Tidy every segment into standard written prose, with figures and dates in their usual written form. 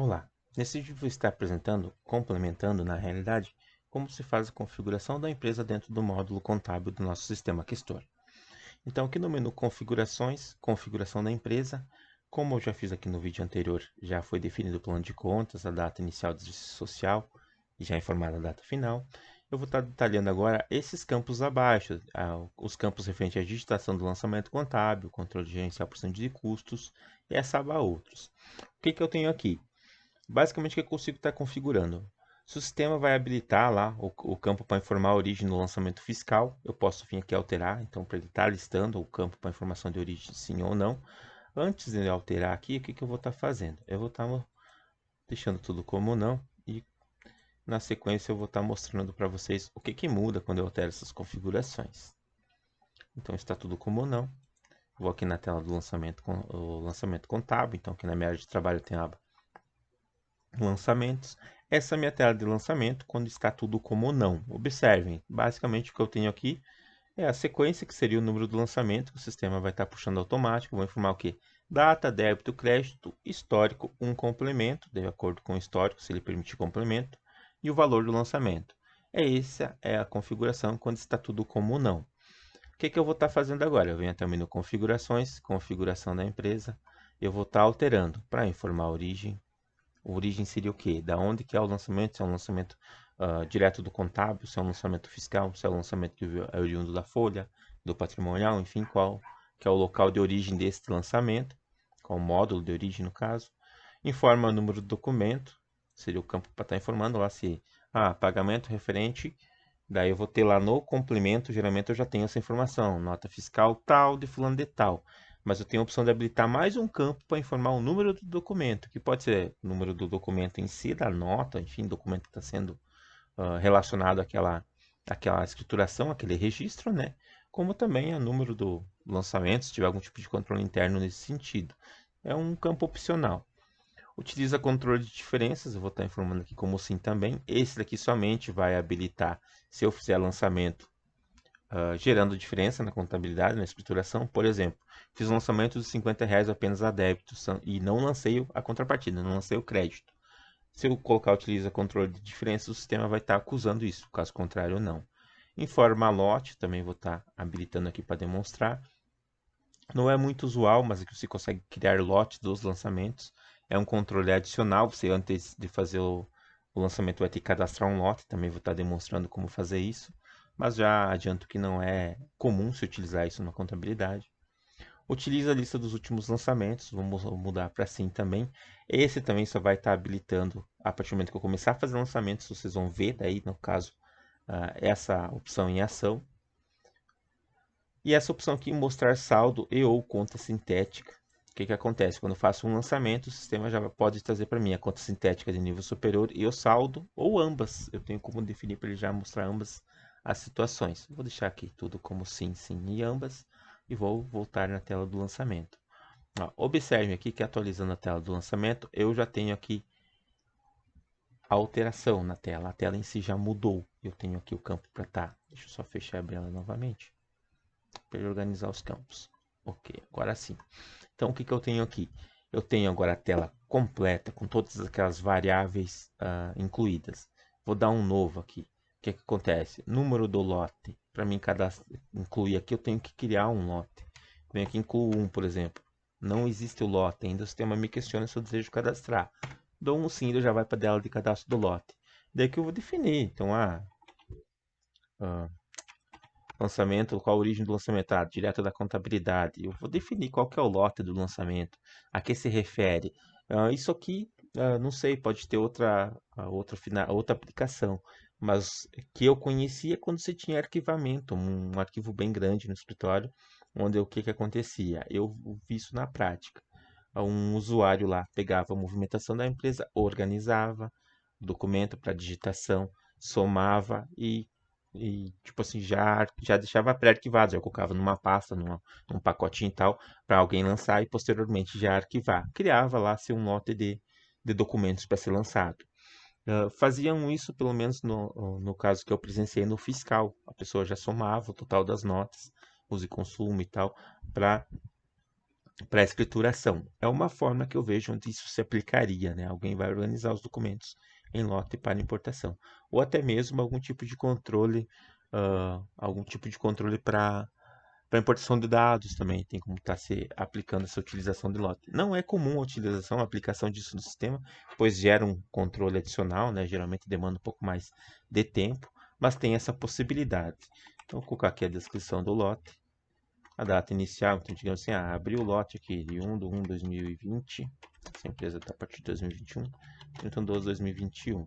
Olá, nesse vídeo vou estar apresentando, complementando na realidade, como se faz a configuração da empresa dentro do módulo contábil do nosso sistema Questor. Então aqui no menu Configurações, Configuração da empresa, como eu já fiz aqui no vídeo anterior, já foi definido o plano de contas, a data inicial de serviço social e já informada a data final. Eu vou estar detalhando agora esses campos abaixo, os campos referentes à digitação do lançamento contábil, controle gerencial por cento de custos e essa aba outros. O que eu tenho aqui? Basicamente, o que eu consigo estar configurando? Se o sistema vai habilitar lá o campo para informar a origem do lançamento fiscal, eu posso vir aqui alterar, então para ele estar listando o campo para informação de origem sim ou não. Antes de eu alterar aqui, o que eu vou estar fazendo? Eu vou estar deixando tudo como não e na sequência eu vou estar mostrando para vocês o que muda quando eu altero essas configurações. Então está tudo como não. Vou aqui na tela do lançamento, o lançamento contábil, então aqui na minha área de trabalho tem a aba lançamentos. Essa é a minha tela de lançamento quando está tudo como não. Observem, basicamente o que eu tenho aqui é a sequência, que seria o número do lançamento, que o sistema vai estar puxando automático. Vou informar o que? Data, débito, crédito, histórico, um complemento, de acordo com o histórico, se ele permitir complemento, e o valor do lançamento. Essa é a configuração quando está tudo como não. O que eu vou estar fazendo agora? Eu venho até o menu Configurações, Configuração da empresa. Eu vou estar alterando para informar a origem, a origem seria o quê? Da onde que é o lançamento? Se é um lançamento direto do contábil, se é um lançamento fiscal, se é um lançamento que é oriundo da folha, do patrimonial, enfim, qual que é o local de origem desse lançamento, qual o módulo de origem no caso. Informa o número do documento, seria o campo para estar informando lá se pagamento referente, daí eu vou ter lá no complemento, geralmente eu já tenho essa informação, nota fiscal tal de fulano de tal. Mas eu tenho a opção de habilitar mais um campo para informar o número do documento, que pode ser o número do documento em si, da nota, enfim, documento que está sendo relacionado àquela escrituração, aquele registro, né? Como também o número do lançamento, se tiver algum tipo de controle interno nesse sentido. É um campo opcional. Utiliza controle de diferenças, eu vou estar informando aqui como sim também. Esse daqui somente vai habilitar se eu fizer lançamento gerando diferença na contabilidade, na escrituração. Por exemplo, fiz um lançamento de R$ 50 apenas a débito e não lancei a contrapartida, não lancei o crédito. Se eu colocar utiliza controle de diferença, o sistema vai estar acusando isso, caso contrário, não. Informa lote, também vou estar habilitando aqui para demonstrar. Não é muito usual, mas aqui você consegue criar lotes dos lançamentos. É um controle adicional, você antes de fazer o lançamento vai ter que cadastrar um lote, também vou estar demonstrando como fazer isso. Mas já adianto que não é comum se utilizar isso na contabilidade. Utiliza a lista dos últimos lançamentos, vamos mudar para sim também. Esse também só vai estar habilitando a partir do momento que eu começar a fazer lançamentos, vocês vão ver daí, no caso, essa opção em ação. E essa opção aqui, mostrar saldo e ou conta sintética. O que acontece? Quando eu faço um lançamento, o sistema já pode trazer para mim a conta sintética de nível superior e o saldo, ou ambas. Eu tenho como definir para ele já mostrar ambas as situações. Vou deixar aqui tudo como sim, sim e ambas. E vou voltar na tela do lançamento. Observe aqui que atualizando a tela do lançamento, eu já tenho aqui a alteração na tela. A tela em si já mudou. Eu tenho aqui o campo para estar. Deixa eu só fechar e abrir ela novamente para organizar os campos. Ok, agora sim. Então, o que eu tenho aqui? Eu tenho agora a tela completa com todas aquelas variáveis incluídas. Vou dar um novo aqui. O que acontece? Número do lote. Para mim incluir aqui, eu tenho que criar um lote. Venho aqui incluo um, por exemplo. Não existe o lote ainda. O sistema me questiona se eu desejo cadastrar. Dou um sim, ele já vai para a tela de cadastro do lote. Daí que eu vou definir. Então, ah, lançamento, qual a origem do lançamento? Direto da contabilidade. Eu vou definir qual que é o lote do lançamento, a que se refere. Isso aqui, não sei, pode ter outra aplicação, mas que eu conhecia quando você tinha arquivamento, um arquivo bem grande no escritório, onde o que acontecia? Eu vi isso na prática. Um usuário lá pegava a movimentação da empresa, organizava o documento para digitação, somava tipo assim, já deixava pré-arquivado, já colocava numa pasta, num pacotinho e tal, para alguém lançar e posteriormente já arquivar. Criava lá seu um lote de documentos para ser lançado. Faziam isso, pelo menos no caso que eu presenciei no fiscal. A pessoa já somava o total das notas, uso e consumo e tal, para para escrituração. É uma forma que eu vejo onde isso se aplicaria, né? Alguém vai organizar os documentos em lote para importação. Ou até mesmo algum tipo de controle para importação de dados também, tem como estar se aplicando essa utilização de lote. Não é comum a aplicação disso no sistema, pois gera um controle adicional, né? Geralmente demanda um pouco mais de tempo, mas tem essa possibilidade. Então, vou colocar aqui a descrição do lote. A data inicial, então digamos assim, abri o lote aqui de 1/1/2020, essa empresa está a partir de 2021, então 12/2021.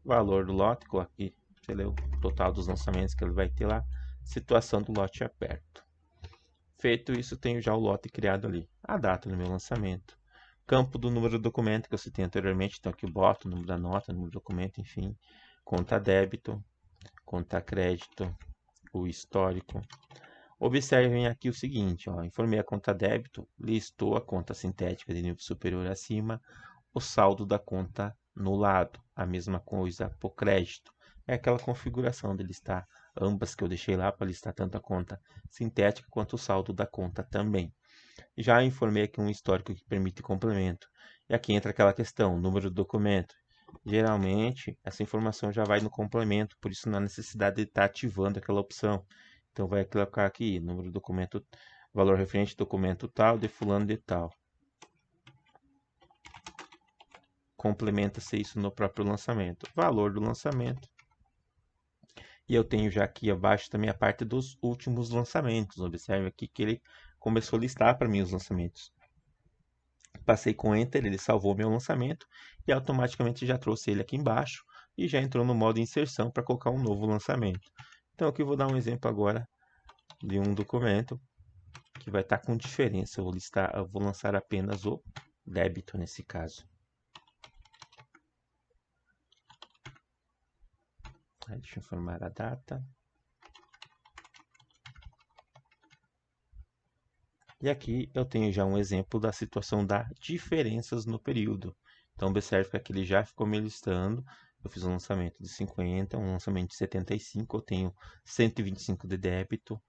Valor do lote, coloca aqui, você lê o total dos lançamentos que ele vai ter lá, situação do lote aberto. Feito isso, tenho já o lote criado ali, a data do meu lançamento, campo do número do documento que eu citei anteriormente, então aqui eu boto o número da nota, o número do documento, enfim, conta débito, conta crédito, o histórico. Observem aqui o seguinte, ó, informei a conta débito, listou a conta sintética de nível superior acima, o saldo da conta no lado, a mesma coisa para o crédito. É aquela configuração de listar ambas que eu deixei lá para listar tanto a conta sintética quanto o saldo da conta também. Já informei aqui um histórico que permite complemento. E aqui entra aquela questão, número do documento. Geralmente, essa informação já vai no complemento, por isso não há necessidade de estar ativando aquela opção. Então, vai colocar aqui, número do documento, valor referente documento tal, de fulano de tal. Complementa-se isso no próprio lançamento. Valor do lançamento. E eu tenho já aqui abaixo também a parte dos últimos lançamentos. Observe aqui que ele começou a listar para mim os lançamentos. Passei com Enter, ele salvou meu lançamento e automaticamente já trouxe ele aqui embaixo e já entrou no modo inserção para colocar um novo lançamento. Então aqui eu vou dar um exemplo agora de um documento que vai estar com diferença. Eu vou lançar apenas o débito nesse caso. Deixa eu informar a data. E aqui eu tenho já um exemplo da situação das diferenças no período. Então observe que aqui ele já ficou me listando. Eu fiz um lançamento de 50, um lançamento de 75, eu tenho 125 de débito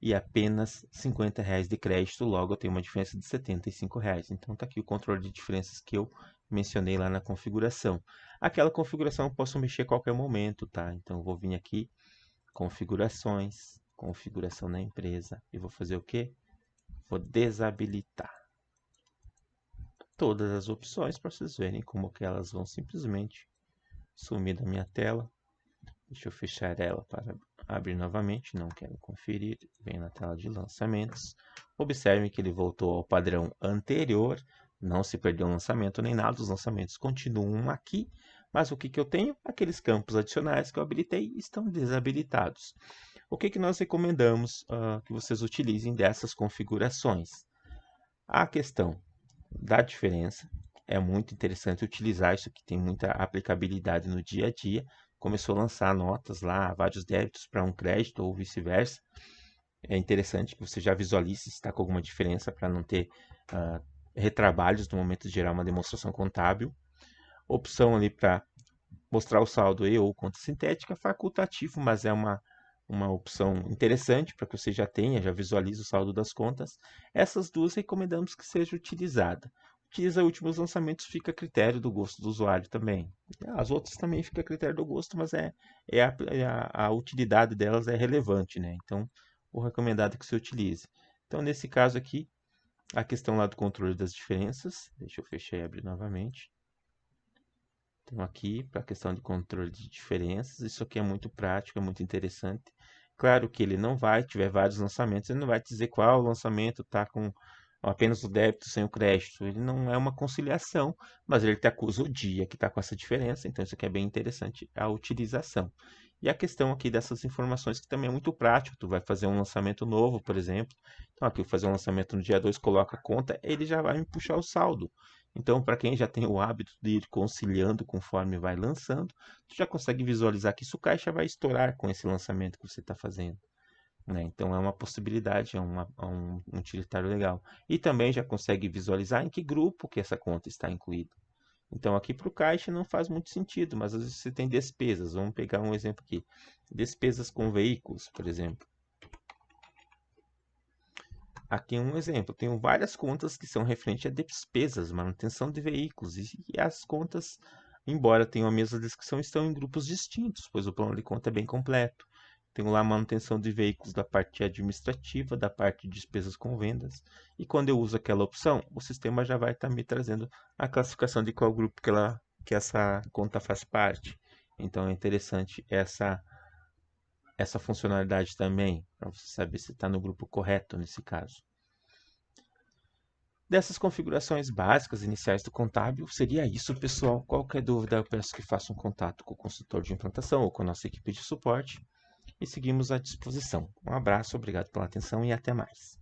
e apenas R$50 de crédito, logo eu tenho uma diferença de R$75. Então está aqui o controle de diferenças que eu mencionei lá na configuração. Aquela configuração eu posso mexer a qualquer momento, tá? Então eu vou vir aqui, configurações, configuração na empresa e vou fazer o quê? Vou desabilitar todas as opções para vocês verem como que elas vão simplesmente sumir da minha tela. Deixa eu fechar ela para abrir novamente, não quero conferir. Venho na tela de lançamentos. Observem que ele voltou ao padrão anterior, não se perdeu o lançamento nem nada, os lançamentos continuam aqui, mas o que, que eu tenho? Aqueles campos adicionais que eu habilitei estão desabilitados. O que, que nós recomendamos que vocês utilizem dessas configurações? A questão da diferença é muito interessante utilizar isso, que tem muita aplicabilidade no dia a dia. Começou a lançar notas lá, vários débitos para um crédito ou vice-versa. É interessante que você já visualize se está com alguma diferença para não ter retrabalhos no momento de gerar uma demonstração contábil. Opção ali para mostrar o saldo e ou conta sintética, facultativo, mas é uma opção interessante para que você já tenha, já visualize o saldo das contas. Essas duas recomendamos que seja utilizada. Utiliza últimos lançamentos, fica a critério do gosto do usuário também. As outras também fica a critério do gosto, mas a utilidade delas é relevante, né? Então, o recomendado é que você utilize. Então, nesse caso aqui, a questão lá do controle das diferenças, deixa eu fechar e abrir novamente. Então, aqui, para a questão de controle de diferenças, isso aqui é muito prático, é muito interessante. Claro que ele não vai, tiver vários lançamentos, ele não vai te dizer qual lançamento está com apenas o débito sem o crédito. Ele não é uma conciliação, mas ele te acusa o dia que está com essa diferença. Então, isso aqui é bem interessante, a utilização. E a questão aqui dessas informações, que também é muito prático. Tu vai fazer um lançamento novo, por exemplo. Então, aqui eu vou fazer um lançamento no dia 2, coloca a conta, ele já vai me puxar o saldo. Então, para quem já tem o hábito de ir conciliando conforme vai lançando, tu já consegue visualizar que isso o caixa vai estourar com esse lançamento que você está fazendo. Né? Então, é uma possibilidade, é um utilitário legal. E também já consegue visualizar em que grupo que essa conta está incluída. Então, aqui para o caixa não faz muito sentido, mas às vezes você tem despesas. Vamos pegar um exemplo aqui. Despesas com veículos, por exemplo. Aqui um exemplo, tenho várias contas que são referentes a despesas, manutenção de veículos, e as contas, embora tenham a mesma descrição, estão em grupos distintos, pois o plano de conta é bem completo. Tenho lá a manutenção de veículos da parte administrativa, da parte de despesas com vendas, e quando eu uso aquela opção, o sistema já vai estar me trazendo a classificação de qual grupo que essa conta faz parte. Então é interessante essa funcionalidade também, para você saber se está no grupo correto nesse caso. Dessas configurações básicas iniciais do contábil, seria isso, pessoal. Qualquer dúvida, eu peço que façam contato com o consultor de implantação ou com a nossa equipe de suporte e seguimos à disposição. Um abraço, obrigado pela atenção e até mais.